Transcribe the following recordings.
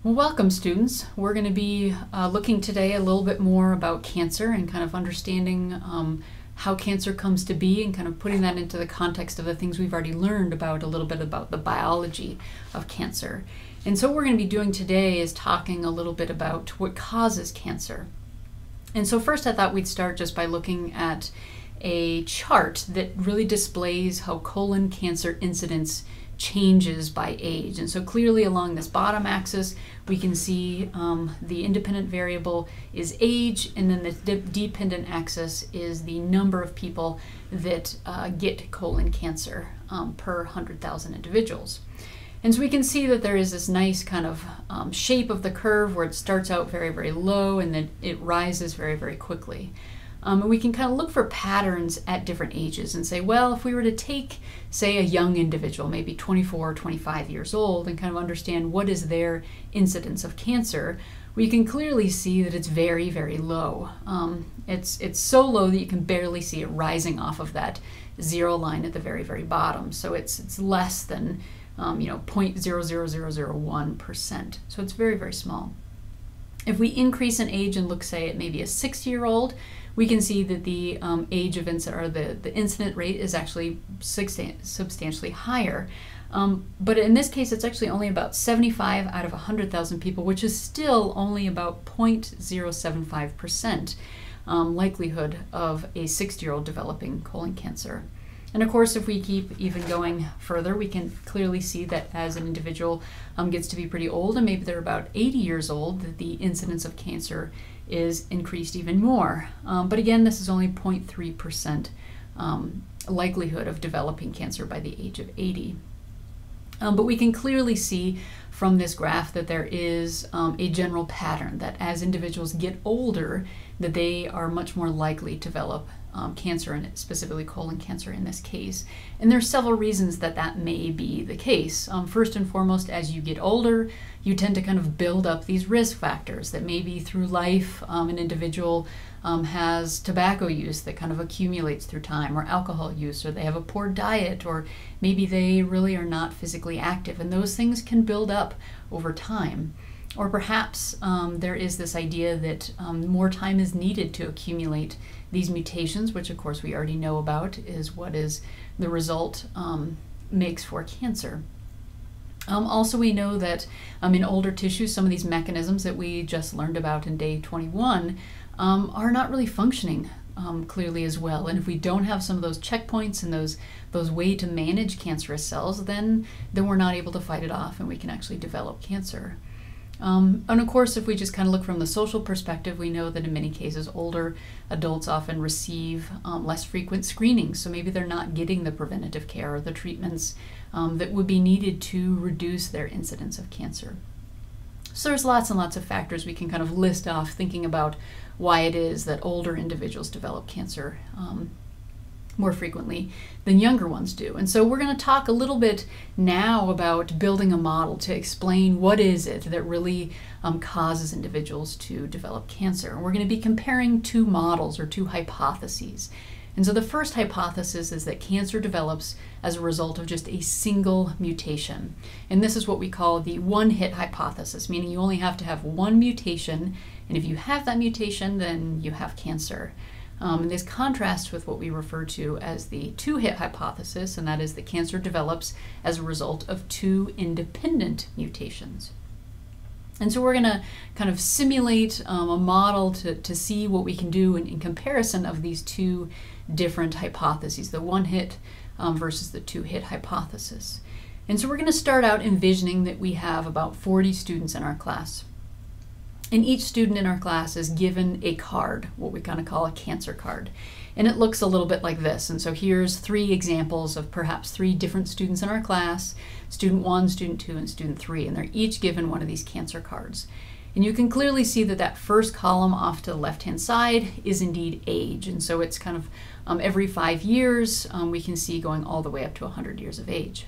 Well, welcome students. We're going to be looking today a little bit more about cancer and kind of understanding how cancer comes to be and kind of putting that into the context of the things we've already learned about a little bit about the biology of cancer. And so what we're going to be doing today is talking a little bit about what causes cancer. And so first I thought we'd start just by looking at a chart that really displays how colon cancer incidence changes by age. And so clearly along this bottom axis we can see the independent variable is age, and then the dependent axis is the number of people that get colon cancer per 100,000 individuals. And so we can see that there is this nice kind of shape of the curve where it starts out very, very low and then it rises very, very quickly. And we can kind of look for patterns at different ages and say, well, if we were to take, say, a young individual, maybe 24 or 25 years old, and kind of understand what is their incidence of cancer, we can clearly see that it's very, very low. It's so low that you can barely see it rising off of that zero line at the very, very bottom. So it's less than 0.00001%. So it's very, very small. If we increase in age and look, say, at maybe a 6-year-old, we can see that the age of incident, or the incident rate, is actually substantially higher. But in this case, it's actually only about 75 out of 100,000 people, which is still only about 0.075% likelihood of a 60-year-old developing colon cancer. And of course, if we keep even going further, we can clearly see that as an individual gets to be pretty old, and maybe they're about 80 years old, that the incidence of cancer is increased even more. But again, this is only 0.3% likelihood of developing cancer by the age of 80. But we can clearly see from this graph that there is a general pattern that as individuals get older, that they are much more likely to develop cancer, and specifically colon cancer in this case. And there are several reasons that that may be the case. First and foremost, as you get older, you tend to kind of build up these risk factors that maybe through life an individual has tobacco use that kind of accumulates through time, or alcohol use, or they have a poor diet, or maybe they really are not physically active, and those things can build up over time. Or perhaps there is this idea that more time is needed to accumulate these mutations, which of course we already know about is what is the result makes for cancer. Also, we know that in older tissues, some of these mechanisms that we just learned about in day 21 are not really functioning clearly as well. And if we don't have some of those checkpoints and those ways to manage cancerous cells, then we're not able to fight it off, and we can actually develop cancer. And of course, if we just kind of look from the social perspective, we know that in many cases older adults often receive less frequent screenings. So maybe they're not getting the preventative care or the treatments that would be needed to reduce their incidence of cancer. So there's lots and lots of factors we can kind of list off thinking about why it is that older individuals develop cancer more frequently than younger ones do. And so we're going to talk a little bit now about building a model to explain what is it that really causes individuals to develop cancer. And we're going to be comparing two models, or two hypotheses. And so the first hypothesis is that cancer develops as a result of just a single mutation. And this is what we call the one-hit hypothesis, meaning you only have to have one mutation, and if you have that mutation, then you have cancer. And this contrasts with what we refer to as the two-hit hypothesis, and that is that cancer develops as a result of two independent mutations. And so we're going to kind of simulate a model to see what we can do in comparison of these two different hypotheses, the one-hit versus the two-hit hypothesis. And so we're going to start out envisioning that we have about 40 students in our class. And each student in our class is given a card, what we kind of call a cancer card. And it looks a little bit like this. And so here's 3 examples of perhaps 3 different students in our class, student 1, student 2, and student 3. And they're each given one of these cancer cards. And you can clearly see that that first column off to the left-hand side is indeed age. And so it's kind of every 5 years, we can see going all the way up to 100 years of age.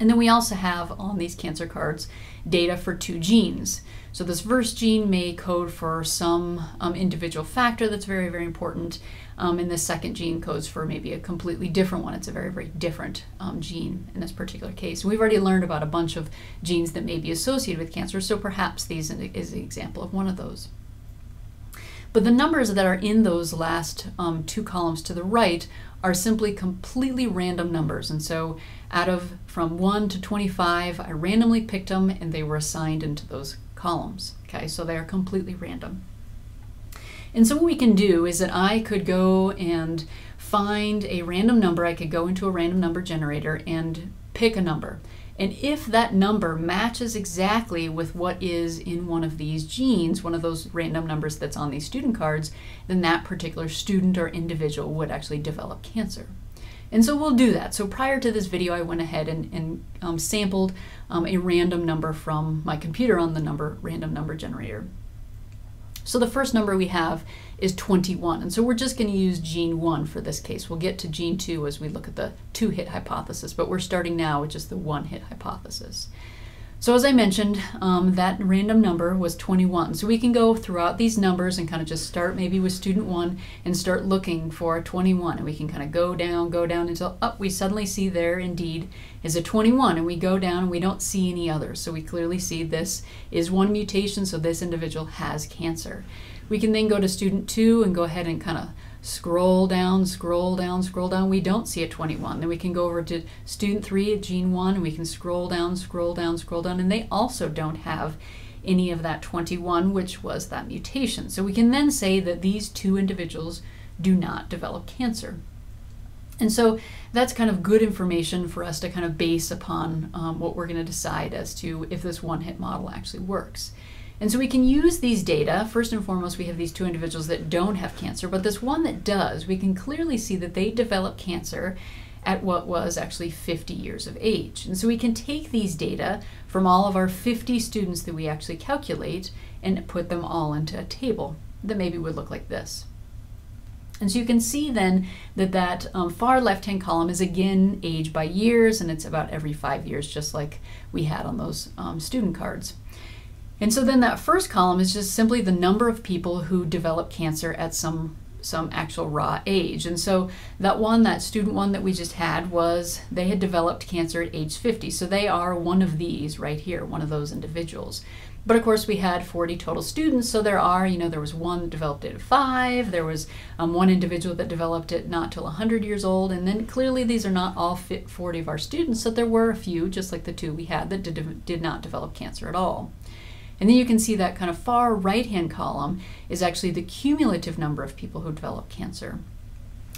And then we also have on these cancer cards data for 2 genes. So this first gene may code for some individual factor that's very, very important, and the second gene codes for maybe a completely different one. It's a very, very different gene in this particular case. We've already learned about a bunch of genes that may be associated with cancer, so perhaps these is an example of one of those. But the numbers that are in those last 2 columns to the right are simply completely random numbers. And so from 1 to 25, I randomly picked them and they were assigned into those columns. Okay, so they are completely random. And so what we can do is that I could go and find a random number. I could go into a random number generator and pick a number. And if that number matches exactly with what is in one of these genes, one of those random numbers that's on these student cards, then that particular student or individual would actually develop cancer. And so we'll do that. So prior to this video, I went ahead and sampled a random number from my computer on the random number generator. So the first number we have is 21, and so we're just going to use gene 1 for this case. We'll get to gene 2 as we look at the 2-hit hypothesis, but we're starting now with just the 1-hit hypothesis. So as I mentioned, that random number was 21. So we can go throughout these numbers and kind of just start maybe with student 1 and start looking for a 21, and we can kind of go down until we suddenly see there indeed is a 21, and we go down and we don't see any others. So we clearly see this is one mutation, so this individual has cancer. We can then go to student 2 and go ahead and kind of scroll down. We don't see a 21. Then we can go over to student 3 at gene 1 and we can scroll down, and they also don't have any of that 21, which was that mutation. So we can then say that these 2 individuals do not develop cancer. And so that's kind of good information for us to kind of base upon what we're going to decide as to if this one-hit model actually works. And so we can use these data. First and foremost, we have these 2 individuals that don't have cancer, but this one that does, we can clearly see that they developed cancer at what was actually 50 years of age. And so we can take these data from all of our 50 students that we actually calculate and put them all into a table that maybe would look like this. And so you can see then that far left-hand column is again age by years, and it's about every 5 years, just like we had on those student cards. And so then that first column is just simply the number of people who develop cancer at some actual raw age. And so that student 1 that we just had they had developed cancer at age 50. So they are one of these right here, one of those individuals. But of course we had 40 total students, so there was one that developed it at 5, there was one individual that developed it not till 100 years old, and then clearly these are not all 40 of our students, so there were a few, just like the 2 we had, that did not develop cancer at all. And then you can see that kind of far right-hand column is actually the cumulative number of people who develop cancer.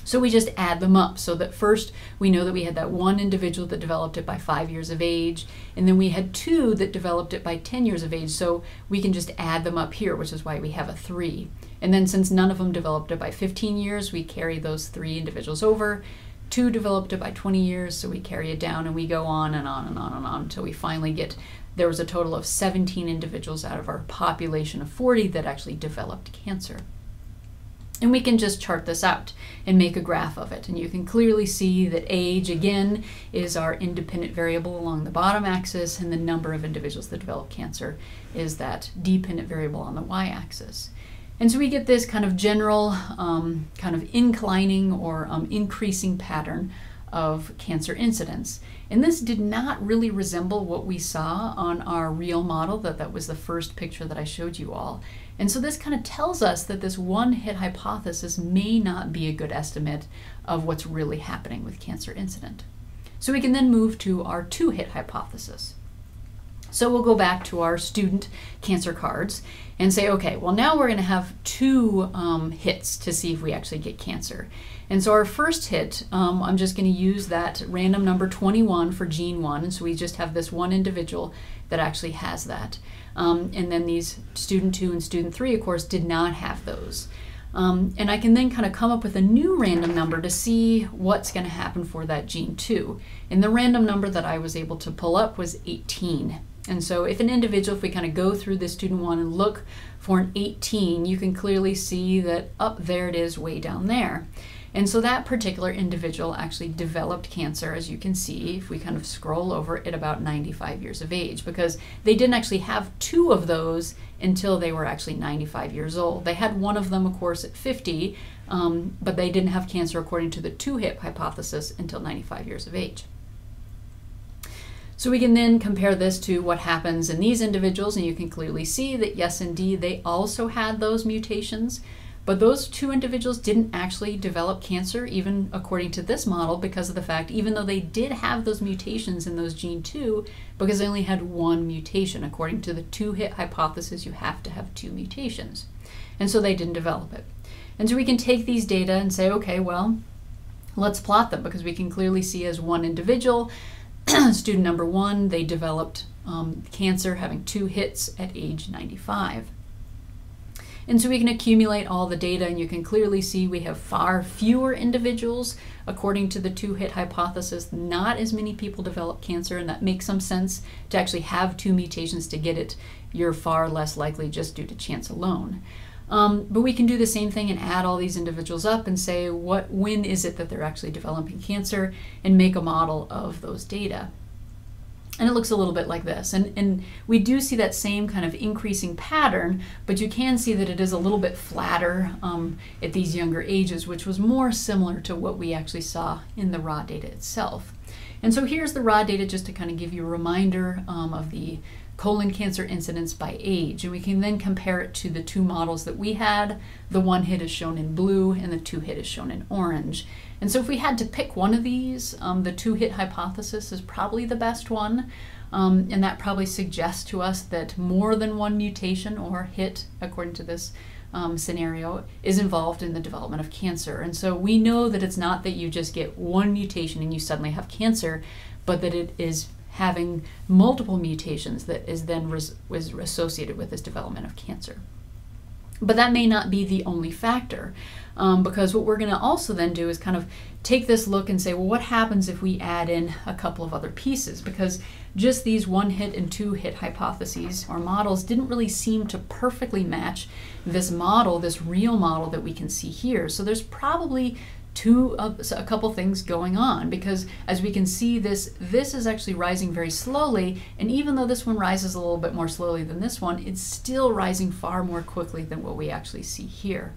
So we just add them up, so that first we know that we had that one individual that developed it by 5 years of age, and then we had 2 that developed it by 10 years of age, so we can just add them up here, which is why we have a 3. And then since none of them developed it by 15 years, we carry those 3 individuals over. 2 developed it by 20 years, so we carry it down, and we go on and on and on and on until we finally get, there was a total of 17 individuals out of our population of 40 that actually developed cancer. And we can just chart this out and make a graph of it. And you can clearly see that age, again, is our independent variable along the bottom axis, and the number of individuals that develop cancer is that dependent variable on the y-axis. And so we get this kind of general kind of inclining or increasing pattern of cancer incidence. And this did not really resemble what we saw on our real model, that was the first picture that I showed you all. And so this kind of tells us that this one-hit hypothesis may not be a good estimate of what's really happening with cancer incidence. So we can then move to our 2-hit hypothesis. So we'll go back to our student cancer cards and say, okay, well now we're going to have 2 hits to see if we actually get cancer. And so our first hit, I'm just going to use that random number 21 for gene 1, and so we just have this one individual that actually has that. And then these student 2 and student 3, of course, did not have those. And I can then kind of come up with a new random number to see what's going to happen for that gene 2. And the random number that I was able to pull up was 18. And so if an individual, if we kind of go through this student 1 and look for an 18, you can clearly see that there it is way down there. And so that particular individual actually developed cancer, as you can see, if we kind of scroll over, at about 95 years of age, because they didn't actually have two of those until they were actually 95 years old. They had one of them, of course, at 50, but they didn't have cancer according to the two-hit hypothesis until 95 years of age. So we can then compare this to what happens in these individuals, and you can clearly see that yes, indeed, they also had those mutations, but those two individuals didn't actually develop cancer, even according to this model, because of the fact, even though they did have those mutations in those gene 2, because they only had one mutation. According to the two-hit hypothesis, you have to have two mutations. And so they didn't develop it. And so we can take these data and say, okay, well, let's plot them, because we can clearly see as one individual, student number 1, they developed cancer having 2 hits at age 95. And so we can accumulate all the data, and you can clearly see we have far fewer individuals according to the two-hit hypothesis. Not as many people develop cancer, and that makes some sense. To actually have 2 mutations to get it, you're far less likely just due to chance alone. But we can do the same thing and add all these individuals up and say, when is it that they're actually developing cancer, and make a model of those data. And it looks a little bit like this. And we do see that same kind of increasing pattern, but you can see that it is a little bit flatter at these younger ages, which was more similar to what we actually saw in the raw data itself. And so here's the raw data, just to kind of give you a reminder of the colon cancer incidence by age. And we can then compare it to the 2 models that we had. The 1 hit is shown in blue, and the 2 hit is shown in orange. And so if we had to pick one of these, the 2-hit hypothesis is probably the best one. And that probably suggests to us that more than one mutation or hit, according to this scenario, is involved in the development of cancer. And so we know that it's not that you just get one mutation and you suddenly have cancer, but that it is having multiple mutations that is then was associated with this development of cancer. But that may not be the only factor, because what we're going to also then do is kind of take this look and say, well, what happens if we add in a couple of other pieces? Because just these 1-hit and 2-hit hypotheses or models didn't really seem to perfectly match this model, this real model that we can see here. So there's probably a couple things going on, because as we can see, this is actually rising very slowly, and even though this one rises a little bit more slowly than this one, it's still rising far more quickly than what we actually see here.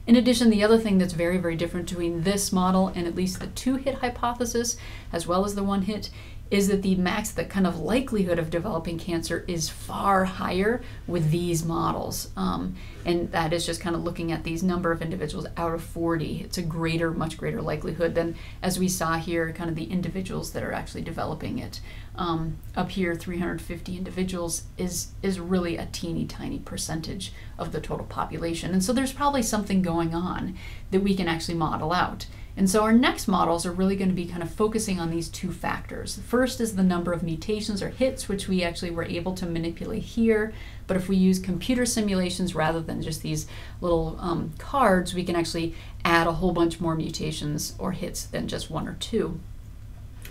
In addition, the other thing that's very, very different between this model and at least the 2-hit hypothesis, as well as the 1-hit, is that the kind of likelihood of developing cancer is far higher with these models. And that is just kind of looking at these number of individuals out of 40. It's a much greater likelihood than, as we saw here, kind of the individuals that are actually developing it. Up here, 350 individuals is really a teeny tiny percentage of the total population. And so there's probably something going on that we can actually model out. And so our next models are really going to be kind of focusing on these 2 factors. The first is the number of mutations or hits, which we actually were able to manipulate here. But if we use computer simulations rather than just these little cards, we can actually add a whole bunch more mutations or hits than just 1 or 2.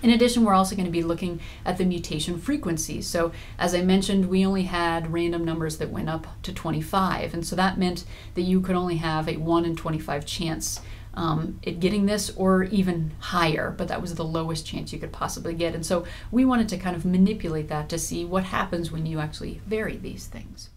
In addition, we're also going to be looking at the mutation frequency. So as I mentioned, we only had random numbers that went up to 25. And so that meant that you could only have a 1 in 25 chance at getting this, or even higher, but that was the lowest chance you could possibly get. And so we wanted to kind of manipulate that to see what happens when you actually vary these things.